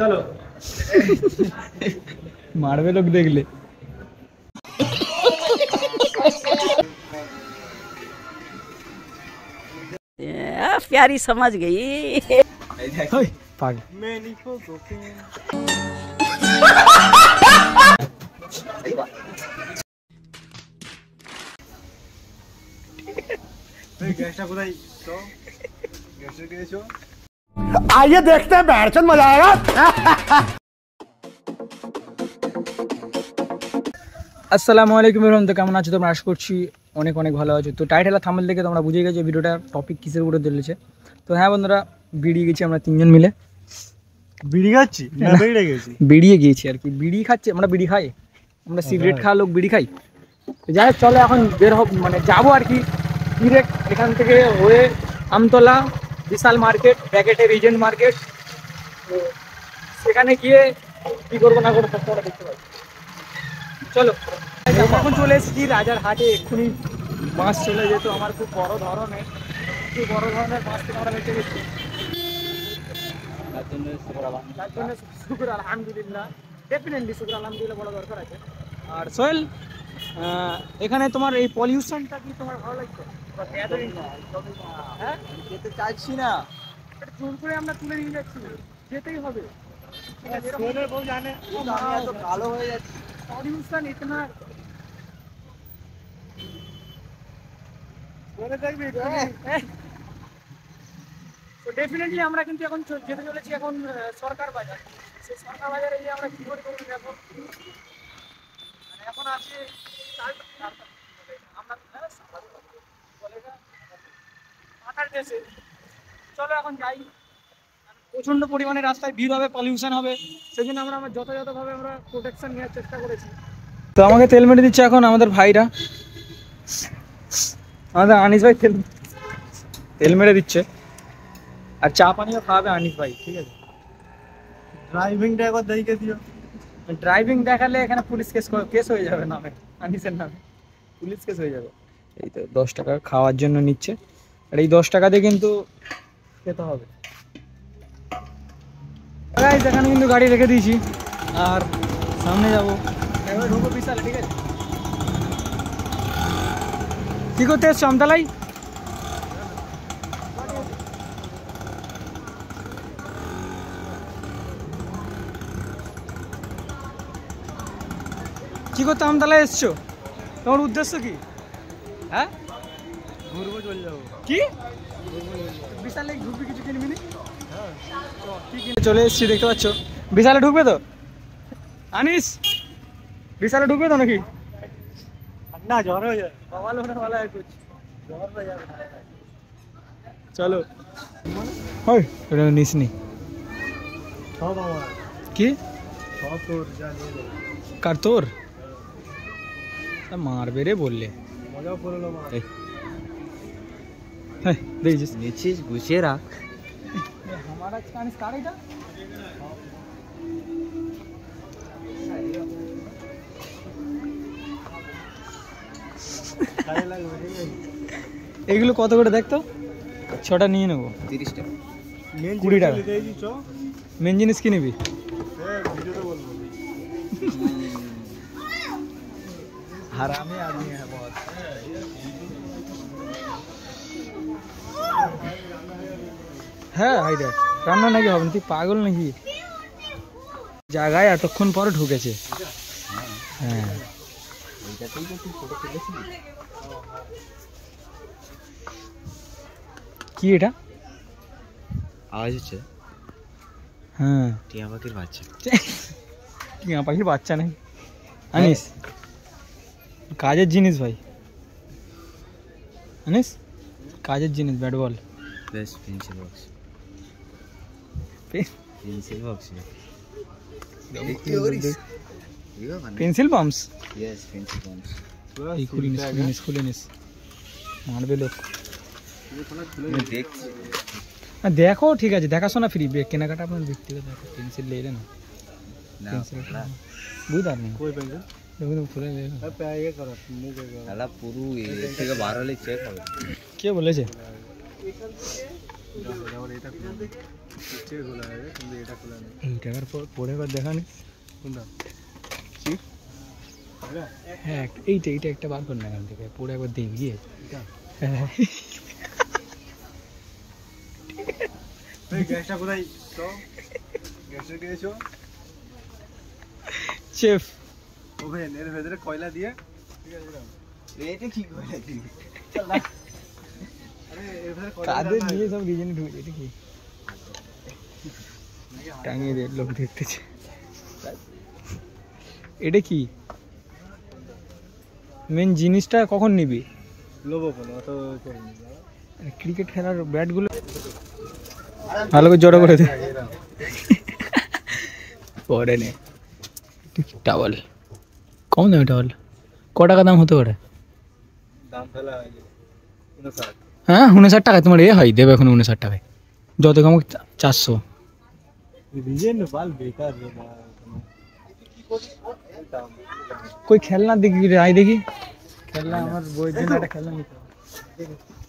চলো মারবে লোক দেখলে। प्यारी समझ गई। आइए देखते हैं बैठचंद मजा आएगा। আসসালামু আলাইকুম এরকম, তো কেমন আছো তোমরা? আশা করছি অনেক অনেক ভালো আছো। তো টাইটেল আর থাম্বনেল দেখে তোমরা বুঝে গেছো ভিডিওটা টপিক কিসের উপরে চলেছে। তো হ্যাঁ বন্ধুরা, বেরিয়ে গেছি আমরা তিনজন মিলে। বিড়ি খাচ্ছি না বেরিয়ে গেছি, বেরিয়ে গিয়েছি আর কি। বিড়ি খাচ্ছি আমরা, বিড়ি খাই আমরা, সিগারেট খাওয়া লোক বিড়ি খাই। তো যাই হোক, চলো এখন বের হব, মানে যাবো আর কি ডিরেক্ট এখান থেকে হয়ে আমতলা, বিশাল মার্কেট, প্যাকেটে রিজেন্ট মার্কেট। তো সেখানে গিয়ে কী করবো না করবো তোমরা দেখতে পাবো। চলো এখন চলে এসেছি রাজার হাটে। এক্ষুনি বাস চলে যেত আমার, খুব বড় ধরনের বাস থেকে আমরা বেঁচে গেছি। তার জন্য শুকুর আলহামদুলিল্লাহ, ডেফিনেটলি শুকুর আলহামদুলিল্লাহ বলা দরকার আছে। আর সোহেল, এখানে তোমার এই পলিউশনটা কি তোমার ভালো লাগছে? হ্যাঁ, যেতে চাইছি না, জোর করে আমরা তুলে নিয়ে যাচ্ছি, যেতেই হবে। কালো হয়ে যাচ্ছে পলিউশন ইতনা। তো ডেফিনেটলি আমরা কিন্তু এখন যেতে চলেছি এখন সরকার বাজার। সেই সরকার বাজারে গিয়ে আমরা কী করে করবো দেখো। এখন আছে আমরা মাথার দেশে। চলো এখন যাই। প্রচণ্ড পরিমাণে রাস্তায় ভিড় হবে, পলিউশন হবে, সেই জন্য আমরা যথাযথভাবে আমরা প্রোটেকশন নেওয়ার চেষ্টা করেছি। তো আমাকে তেল মেরে দিচ্ছে এখন আমাদের ভাইরা, আমাদের আনিস ভাই তেল মেরে দিচ্ছে, আর চা পানিও খাওয়াবে আনিস ভাই, ঠিক আছে? ড্রাইভিংটা একবার দেখে দিও। ড্রাইভিং দেখালে এখানে পুলিশ কেস হয়ে যাবে নামে, আনিসের নামে পুলিশ কেস হয়ে যাবে। এই তো 10 টাকা খাওয়ার জন্য নিচ্ছে, আর এই 10 টাকাতে কিন্তু খেতে হবে। এখানে কিন্তু গাড়ি রেখে দিয়েছি আর সামনে যাবো, একবার ঢুকবো বিশালে, ঠিক আছে? কি করতে এসছো আমতলাই? কি করতে আমতলায় এসছো? তোমার উদ্দেশ্য কি? হ্যাঁ, ঘুরবো, চলে যাবো। কি বিশালে ঢুকবি, কিছু কিনবি নি? চলে এসছি, দেখতে পাচ্ছ। বিশালে ঢুকবে তো আনিস? বিশালে ঢুকবে তো নাকি? না, জ্বর হয়ে যায়। চলো নিস নি সব আমার। কি সব তোর, জানি কার তোর? মারবে রে বললে, মজা করলো। হ্যাঁ দেখছিস, নিচ্ছিস গুছিয়ে রাখ। हमारा चांस काट এটা এগুলো কত করে দেখতো? 6টা নিয়ে নেবো, 30 টাকা। 20 টাকা। মেন জিনিস কি নিবি? হারামি আদমি है बहुत। হ্যাঁ ভাই দেখ, রান্না নাকি হবে, তুই পাগল নাকি? জায়গায় এতক্ষণ পরে ঢুকেছে। হ্যাঁ, কি এটা আওয়াজ হচ্ছে? হ্যাঁ, টিয়া পাখির বাচ্চা। টিয়া পাখির বাচ্চা নেই আনিস, কাজের জিনিস ভাই আনিস, কাজের জিনিস। Bat ball, pencil box, pencil box, pencil pumps. Yes, pencil box. খুলে নিস, মারবে লোক। দেখছি, দেখো ঠিক আছে, দেখাশোনা ফ্রি, কেনাকাটা আপনার ব্যক্তিগত। পেন্সিল ले लेना, पेंसिल बुझा नहीं कोई पेंसिल देखो तो पूरा ले अब पे आएगा कर मुंह के साला पुरु ये থেকে 12 ले চেক হবে। কে বলেছে? যেমন এটা খোলা নেই থেকে খোলা আছে কিন্তু এটা খোলা নেই এই টাকার পরে একবার দেখানি কোনটা হ্যাঁ এইটা একটা বার কর না এখান থেকে পরে একবার দেখবি গিয়ে হ্যাঁ এই গ্যাসটা কোথায় তো গ্যাসের গেছো চেফ ওভেন এর ভেতরে কয়লা দিয়ে ঠিক আছে এটা কি করে দিবি আরে এর ভেতরে কয়লা কাদের নিয়ে সব রিজনে ঢুকে এটা কি টাঙিয়ে দিয়ে লোক দেখতেছে এটা কি মেন জিনিসটা কখন নিবি লোবো কোনো অত করিনি ক্রিকেট খেলার ব্যাটগুলো ভালো করে জড়ো করে দে পরে নে টাওয়াল কম দামে টাওয়াল ক টাকা দাম হতে পারে দাম ফেলা 59 হ্যাঁ 59 টাকায় তোমার এ হয় দেবে এখন 59 টাকায় যত কম 400 রিজেন বাল বেকার রে মা কই খেলনা দেখি রে আই দেখি খেলনা আমার বইয়ের জন্য একটা খেলনা নিতে হবে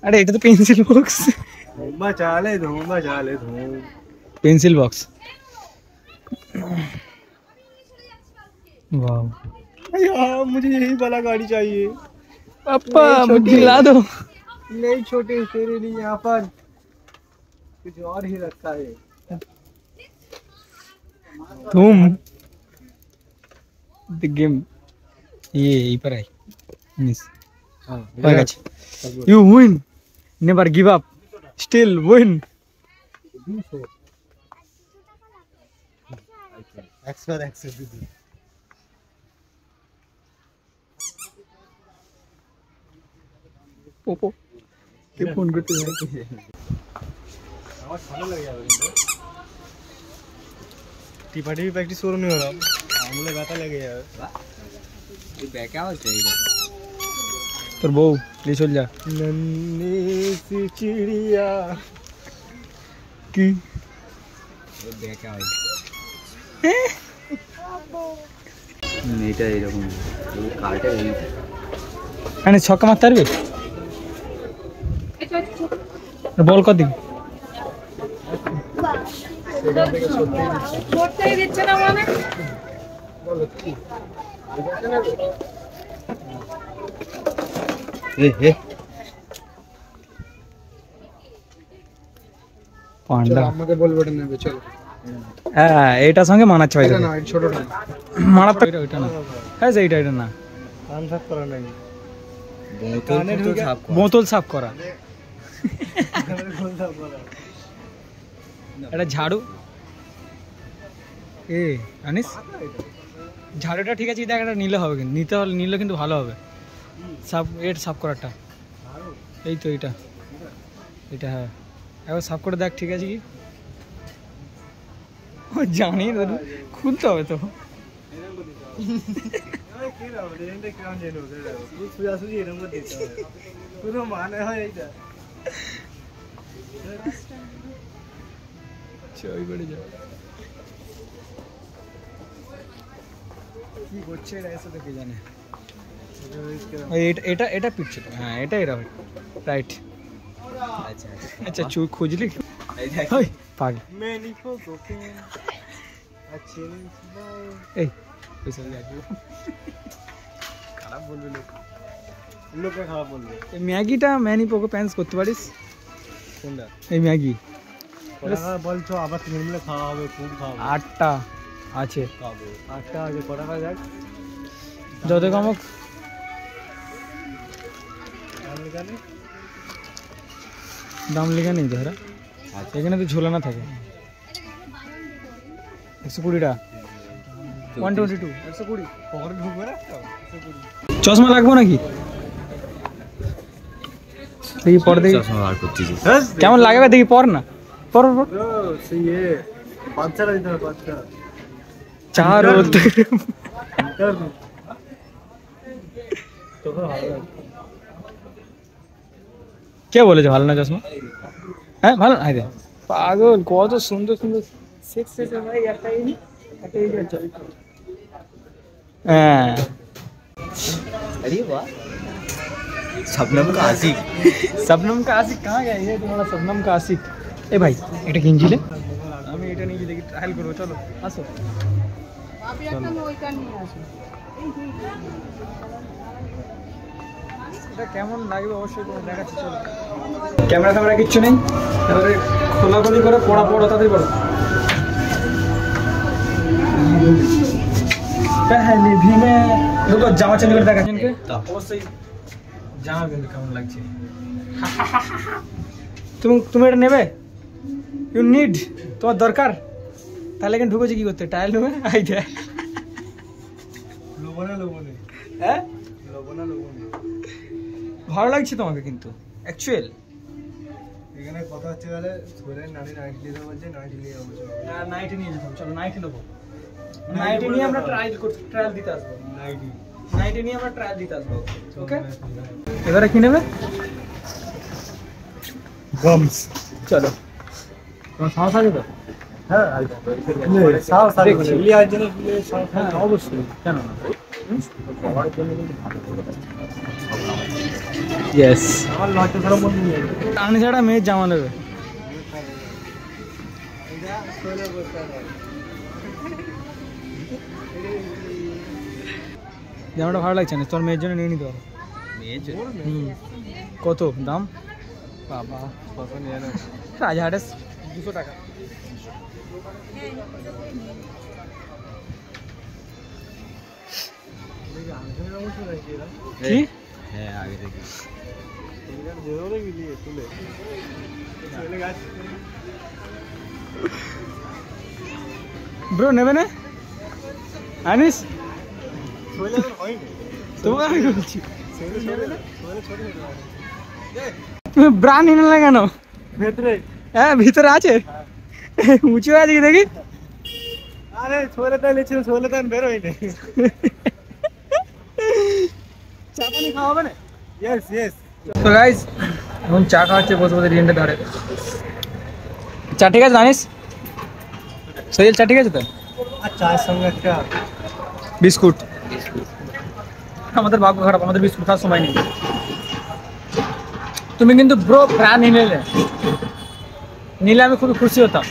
আরে এটা তো পেন্সিল বক্স धूम चाले धूम पेंसिल बॉक्स वाह यार मुझे यही वाला गाड़ी चाहिए पापा मुझे दिला दो नहीं छोटे तेरे लिए यहाँ पर कुछ और ही रखा है तुम द गेम ये यहीं पर I miss you win never give up still win एक्सर पोपो के फोन करते हैं আমার ভালো লাগে যাবে কিন্তু টিপাটি প্র্যাকটিস করো নি ওরা আঙুলে ব্যথা লেগে যাবে ये बैक आवाज चाहिए তোর বউ ले चल जा नन्ही सी चिड़िया की ये बैक आवाज এটা এরকম এই কার্ডে এই মানে ছক্কা মারতে পারবি বল কত দিবি করতেই দিচ্ছে না মানে পান্ডা আমাকে বলবে ওটা নেবে চলো হ্যাঁ এইটার সঙ্গে মানাচ্ছে ভাই এটা না এটা ছোটটা মারাত্মক এটা না হ্যাঁ এইটা এটা না কান সাফ করা নাই বোতল সাফ করা এটা ঝাড়ু এ আনিস ঝাড়ুটা ঠিক আছে দেখ এটা নিলে হবে কিন্তু নিলে কিন্তু ভালো হবে সাফ সাফ করাটা এই তো এটা হ্যাঁ একবার সাফ করে দেখ ঠিক আছে কি ও জানি দাদু খুলতে হবে তো মানে হয় এইটা ওই করে যাও কি করছে এরা এসে তো কে জানে এটা এটা পিটছে তো হ্যাঁ এটা এরা রাইট আচ্ছা আচ্ছা চুই খুঁজলি ওই পাগল এই পয়সা দিয়ে আসবো খারাপ বলবে লোক লোকে খারাপ বলবে এই ম্যাগিটা ম্যানি পোকো প্যান্স করতে পারিস কোনটা এই ম্যাগি বলছো আবার তুমি মিলে খাওয়া হবে খুব খাওয়া 8টা আছে খাবো 8টা আগে কটা খাওয়া যাক যত কমক দাম লেখা নেই তো হ্যাঁ এখানে তো ঝোলানো থাকে 120টা 122 120 পকেটে ঢুকবে না চশমা লাগবো নাকি দেখি পর দেখি চশমা বার করতেছি কেমন লাগাবে দেখি পর না পর পর সেই এ বাচ্চারা দিতে হবে বাচ্চা চার কে বলেছে ভালো না চশমা হ্যাঁ ভালো না রে পাগল কত সুন্দর সুন্দর সেক্স সেক্স ভাই একটাই আছে হ্যাঁ अरे वाह शबनम का आशिक शबनम का आशिक कहाँ गया ये तुम्हारा शबनम का आशिक এ ভাই এটা কিনছিলে? আমি এটা নিয়ে দেখি ট্রায়াল করবো, চলো আসো। এটা কেমন লাগবে অবশ্যই তোমার দেখাচ্ছি, চলো। ক্যামেরা ফ্যামেরা কিচ্ছু নেই, এবারে খোলাখুলি করে পড়া তাড়াতাড়ি পড়ো। पहली भी में देखो জামা চেঞ্জ করে দেখাচ্ছেন কে অবশ্যই জামা কিন্তু কেমন লাগছে। তুমি এটা নেবে? ইউ নিড, তোমার দরকার? তাহলে কিন্তু ঢুকেছি কি করতে, টায়াল নেবে? আই দে লোবনে হ্যাঁ লোবনে ভালো লাগছে তোমাকে কিন্তু অ্যাকচুয়াল। এখানে কথা হচ্ছে গেলে সোহেলের নানি নাইট নিতে বলছে, নাইট নিয়ে যাবো। নাইটে নিয়ে যেতাম, চলো নাইটে নেবো। নাইটে নিয়ে আমরা ট্রায়াল দিতে আসবো। নাইটে নিয়ে আমরা ট্রায়াল দিতে আসবো, ওকে? এবারে কি নেবে? গামস। চলো, তোমার সাহস আছে তো? হ্যাঁ সাহস আছে, লিয়ার জন্য সাহস। হ্যাঁ অবশ্যই, কেন না? ইয়েস, আমার লজ্জা ছাড়া মন নিয়ে টানি ছাড়া মেয়ের জামা নেবে। জামাটা ভালো লাগছে না, তোর মেয়ের জন্য নিয়ে নিতে পারো। কত দাম? বাবা কত নিয়ে না, রাজাহাটে 200 টাকা। কি? হ্যাঁ আগে থেকে ব্রো নেবে না আনিস? তোমাকে আমি বলছি তুমি ব্রা নিলে না কেন? ভেতরে হ্যাঁ ভিতরে আছে, উঁচু আছে কি দেখি। আরে সোহেলে তাই লিখছিল, সোহেলে তাই বেরোয়নি। চা পানি খাওয়া হবে না? Yes yes. তো গাইস এখন চা খাওয়াচ্ছে বসে বসে রিয়েন্টের ধারে। চা ঠিক আছে জানিস? সোহেল চা ঠিক আছে তো? আর চায়ের সঙ্গে একটা বিস্কুট। আমাদের ভাগ্য খারাপ, আমাদের বিস্কুট খাওয়ার সময় নেই। তুমি কিন্তু ব্রো প্রাণ নিলে আমি খুবই খুশি হতাম,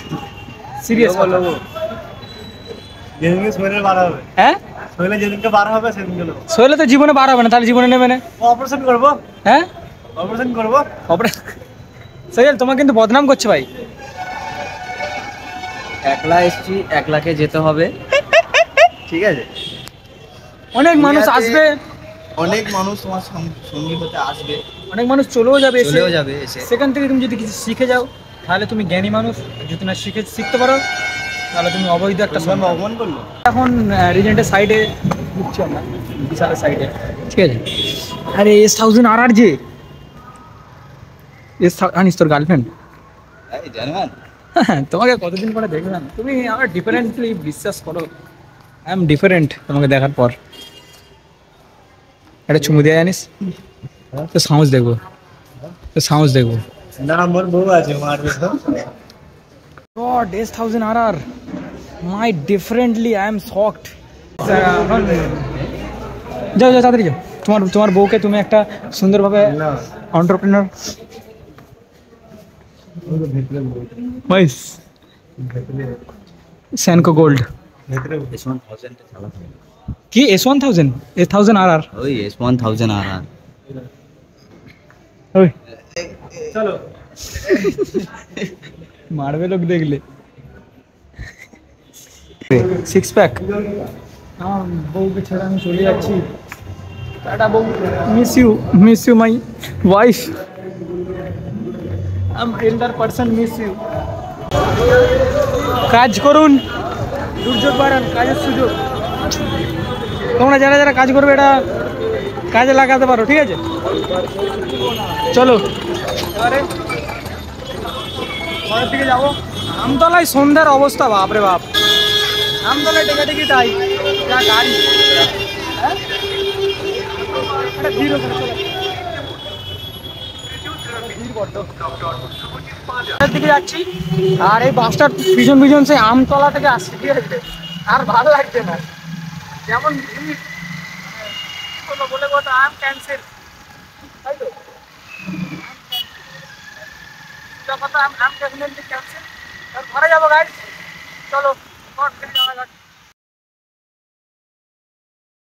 সিরিয়াস। যেদিনকে সোহেলের বার হবে, হ্যাঁ সোহেলে যেদিনকে বার হবে সেদিনকে নেবো। সোহেলে তো জীবনে বার হবে না, তাহলে জীবনে নেবে না? অপারেশন করবো, হ্যাঁ অপারেশন করবো। সোহেল তোমার কিন্তু বদনাম করছে ভাই। একলা এসছি, একলাকে যেতে হবে, ঠিক আছে? অনেক মানুষ আসবে, অনেক মানুষ তোমার সঙ্গী হতে আসবে, অনেক মানুষ চলেও যাবে, চলেও যাবে এসে। সেখান থেকে তুমি যদি কিছু শিখে যাও তাহলে তুমি জ্ঞানী মানুষ, যদি না শিখতে পারো তাহলে তুমি অবৈধ একটা সম্মান। অপমান করলো। এখন রিজেন্টের সাইডে ঢুকছি আমরা, বিশালের সাইডে, ঠিক আছে? আরে S1000 RR যে জানিস তোর গার্লফ্রেন্ড? জানেন হ্যাঁ, তোমাকে কতদিন পরে দেখলাম, তুমি আমার ডিফারেন্টলি বিশ্বাস করো, আই এম ডিফারেন্ট তোমাকে দেখার পর। একটা চুমু দিয়ে জানিস তো সাহস দেখবো, তো সাহস দেখবো। না আমার বউ আছে, মারবে তো। God, S1000 RR, my differently, I am shocked. যাও তাড়াতাড়ি যাও, তোমার বউকে তুমি একটা সুন্দরভাবে entrepreneur vice Senco gold S1000 চালাতে হবে। কি S1000 RR ওই S1000 RR। ওই চলো মারবে লোক দেখলে। 6 প্যাক। আমার বউকে ছেড়ে আমি চলে যাচ্ছি, টাটা বউ, miss you my wife, I am elder person, miss you. কাজ করুন, দুর্যোগ বাড়ান, কাজের সুযোগ। তোমরা যারা যারা কাজ করবে এটা কাজে লাগাতে পারো, ঠিক আছে? চলো এবারে ঘরের দিকে যাবো। আমতলায় সন্ধ্যার অবস্থা বাপরে বাপ, আমতলায় টেকাটেকি তাই যা গাড়ি। হ্যাঁ একটা ভিড় ওখানে, চলো। দিকে যাচ্ছি আর এই বাসটার পিছন সেই আমতলা থেকে আসছে, ঠিক আছে? আর ভালো লাগছে না, যেমন বলে কথা আম ক্যান্সেল, তাই তো? কথা আমি ডেফিনেটলি ক্যান্সেল ঘরে যাবো গাইস চলো